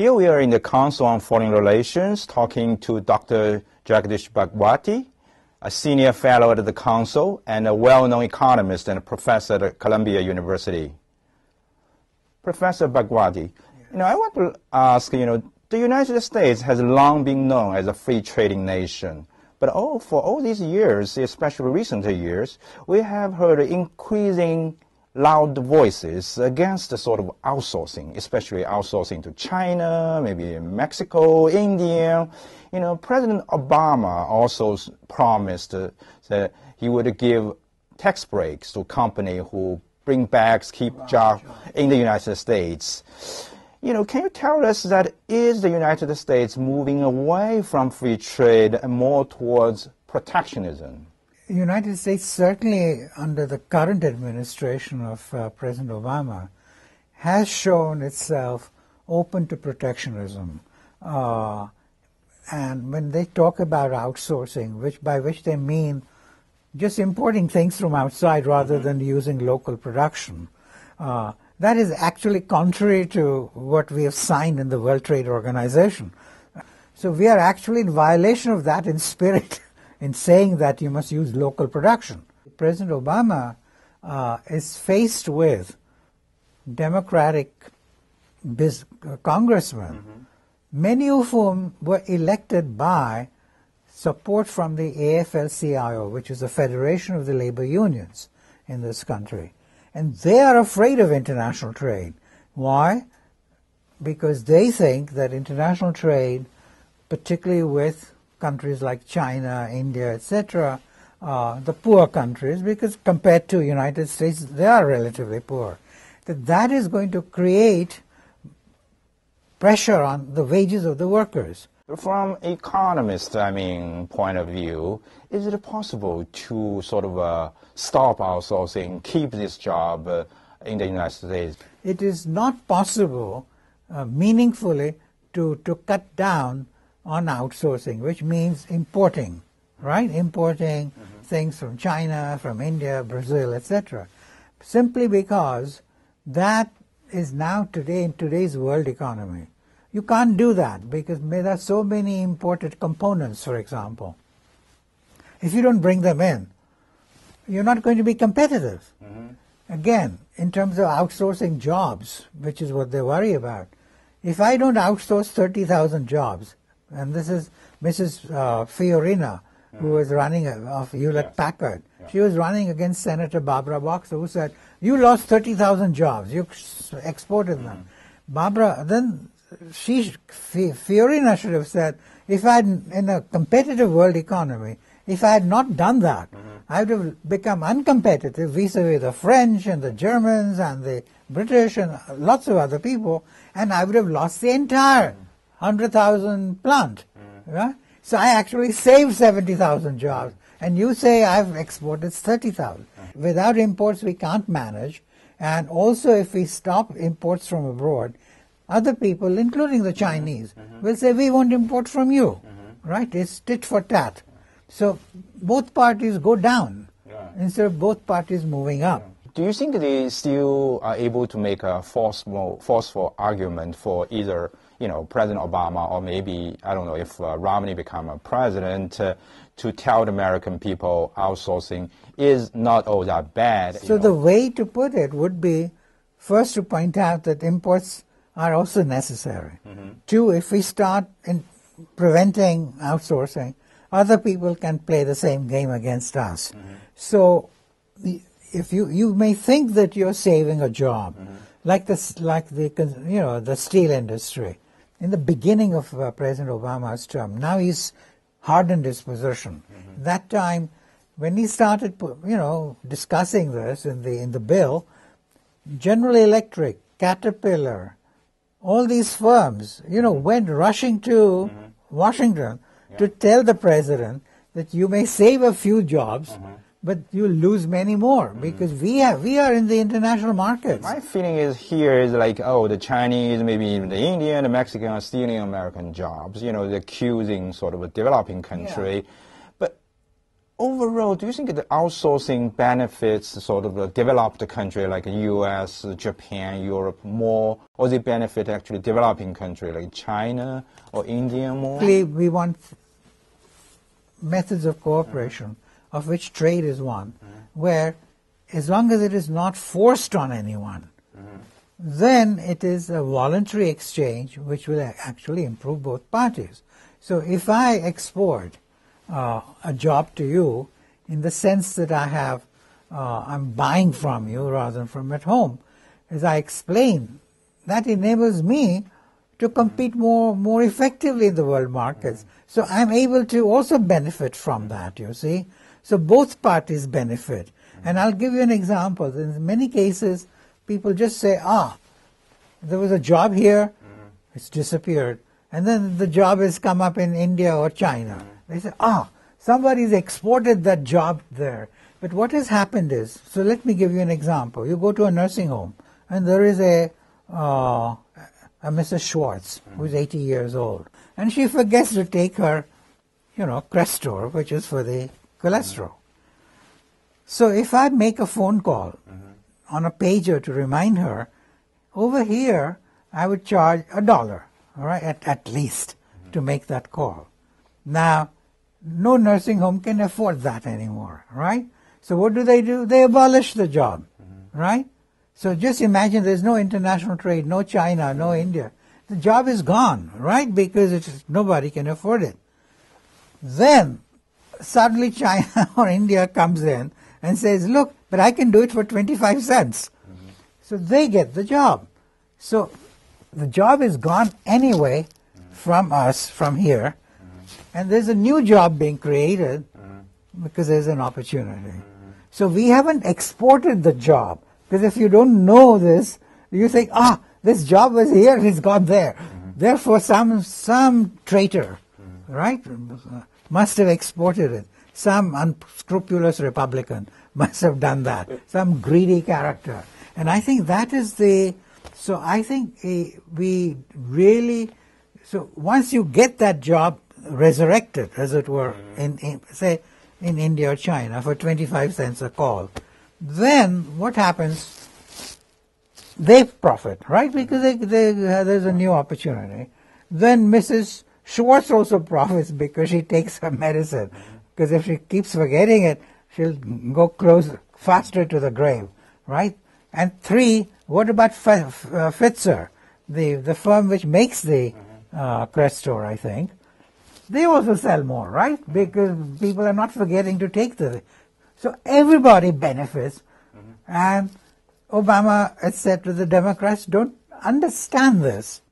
Here we are in the Council on Foreign Relations talking to Dr. Jagdish Bhagwati, a senior fellow at the Council and a well-known economist and a professor at Columbia University. Professor Bhagwati, I want to ask, the United States has long been known as a free trading nation. But for all these years, especially recent years, we have heard increasing loud voices against the sort of outsourcing, especially outsourcing to China, maybe Mexico, India. President Obama also promised that he would give tax breaks to companies who bring back, keep jobs in the United States. Can you tell us that is the United States moving away from free trade and more towards protectionism? The United States, certainly under the current administration of President Obama, has shown itself open to protectionism. And when they talk about outsourcing, by which they mean just importing things from outside rather than using local production, that is actually contrary to what we have signed in the World Trade Organization. So we are actually in violation of that in spirit in saying that you must use local production. President Obama is faced with Democratic congressmen, many of whom were elected by support from the AFL-CIO, which is the Federation of the Labor Unions in this country. And they are afraid of international trade. Why? Because they think that international trade, particularly with countries like China, India, etc., the poor countries, because compared to United States, they are relatively poor, that is going to create pressure on the wages of the workers. From economist, point of view, is it possible to sort of stop outsourcing, keep this job in the United States? It is not possible meaningfully to cut down on outsourcing, which means importing, right? Importing things from China, from India, Brazil, etc. Simply because that is now today in today's world economy. You can't do that because there are so many imported components, for example. If you don't bring them in, you're not going to be competitive. Again, in terms of outsourcing jobs, which is what they worry about, if I don't outsource 30,000 jobs, and this is Mrs. Fiorina, who was running of Hewlett-Packard. She was running against Senator Barbara Bosko, who said, you lost 30,000 jobs, you exported them. Then Fiorina should have said, in a competitive world economy, if I had not done that, I would have become uncompetitive vis-a-vis the French and the Germans and the British and lots of other people, and I would have lost the entire 100,000 plant. Right? So I actually saved 70,000 jobs, and you say I've exported 30,000. Without imports, we can't manage, and also if we stop imports from abroad, other people, including the Chinese, will say, we won't import from you. Right? It's tit for tat. So both parties go down instead of both parties moving up. Do you think they still are able to make a forceful argument for either, President Obama or maybe, I don't know, if Romney become a president, to tell the American people outsourcing is not all that bad? So the way to put it would be first to point out that imports are also necessary. Two, if we start preventing outsourcing, other people can play the same game against us. So if you may think that you're saving a job, like the steel industry. In the beginning of President Obama's term, now he's hardened his position. That time, when he started, discussing this in the bill, General Electric, Caterpillar, all these firms, went rushing to Washington to tell the president that you may save a few jobs, but you'll lose many more because we are in the international markets. My feeling is like, the Chinese, maybe even the Indian, the Mexican are stealing American jobs. They're accusing sort of a developing country. But overall, do you think the outsourcing benefits sort of a developed country like U.S., Japan, Europe more, or they benefit actually developing country like China or India more? We want methods of cooperation, of which trade is one, where as long as it is not forced on anyone, then it is a voluntary exchange which will actually improve both parties. So if I export a job to you in the sense that I'm buying from you rather than from at home, as I explain, that enables me to compete more effectively in the world markets. So I'm able to also benefit from that, you see. So both parties benefit. And I'll give you an example. In many cases, people just say, there was a job here, it's disappeared. And then the job has come up in India or China. They say, somebody's exported that job there. But what has happened is, so let me give you an example. You go to a nursing home, and there is a Mrs. Schwartz, who's 80 years old. And she forgets to take her, Crestor, which is for the cholesterol. So if I make a phone call on a pager to remind her, over here I would charge $1, all right, at least, to make that call. Now, no nursing home can afford that anymore, right? So what do? They abolish the job, right? So just imagine there's no international trade, no China, no India. The job is gone, right? Because nobody can afford it. Then suddenly China or India comes in and says, look, but I can do it for 25 cents. So they get the job. So the job is gone anyway from us, from here, and there's a new job being created because there's an opportunity. So we haven't exported the job, because if you don't know this, you think, this job was here and it's gone there. Therefore, some traitor, right, must have exported it. Some unscrupulous Republican must have done that. Some greedy character. And I think that is so I think we really, so once you get that job resurrected, as it were, say in India or China for 25 cents a call, then what happens? They profit, right? Because there's a new opportunity. Then Mrs. Schwartz also profits because she takes her medicine. Because if she keeps forgetting it, she'll go faster to the grave, right? And 3, what about Pfizer, the firm which makes the Crestor, I think? They also sell more, right? Because people are not forgetting to take so everybody benefits, and Obama, etc., the Democrats don't understand this.